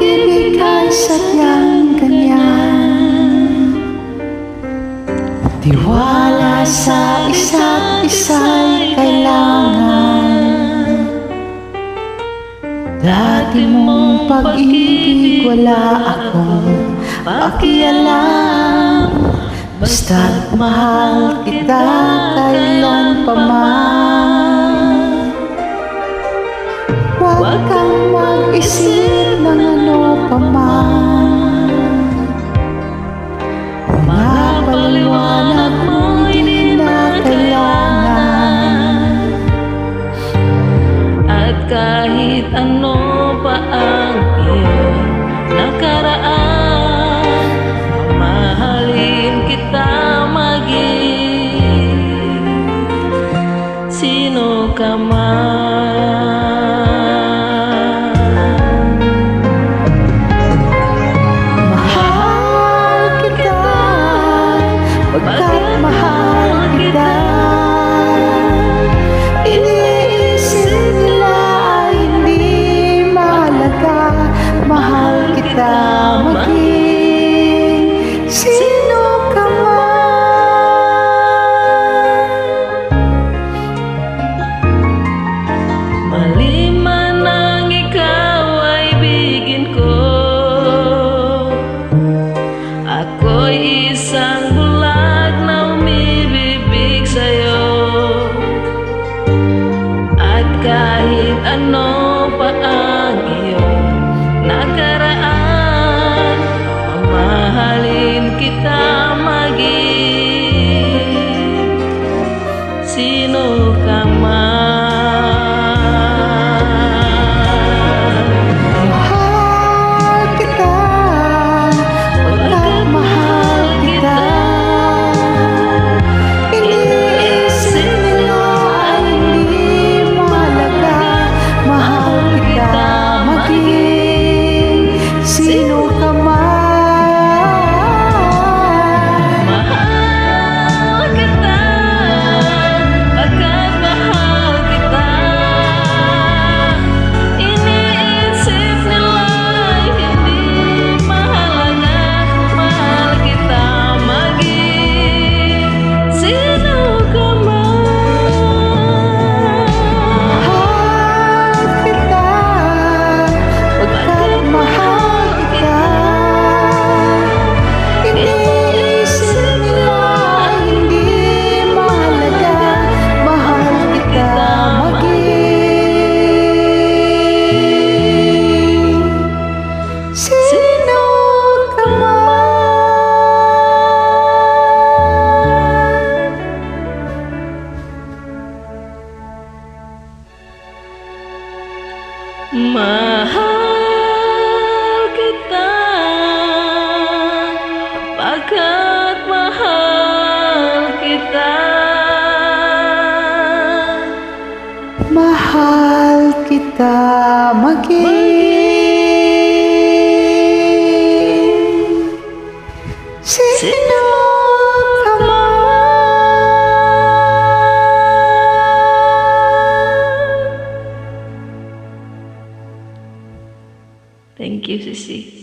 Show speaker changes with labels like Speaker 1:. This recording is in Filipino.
Speaker 1: pag-ibig ay sadyang ganyan. Tiwala sa isa't isa'y kailangan. Dati mong pag-ibig wala akong pakialam. Basta't mahal kita kailan pa man. Huwag kang mag-isip ng ano pa man. Mapaliwanag mo hindi na kailangan.
Speaker 2: At kahit ano pa ang iyong nakaraan, mamahalin kita maging sino ka man.
Speaker 1: Mahal kita, pagkat mahal kita. Iniisip nila ay hindi mahalaga. Mahal kita maging sino ka man.
Speaker 2: Maliman ang ikaw ay bigin ko, ako'y isang bulag na umibibig sa'yo. At kahit ano pa ang iyong nakaraan, mamahalin kita maging sino ka man.
Speaker 1: Mahal kita, pagkat mahal kita. Iniisip nila ay hindi mahalaga. Mahal kita maging sino ka man.
Speaker 2: Mahal kita, pagkat mahal kita. Iniisip nila ay hindi mahalaga. Mahal kita maging sino ka man.
Speaker 1: Mahal kita, pagkat mahal kita. Iniisip nila ay hindi mahalaga. Mahal kita maging sino ka man.
Speaker 2: Mahal kita, pagkat mahal kita.
Speaker 1: Mahal kita maging sino ka man.
Speaker 2: Thank you, Sisi.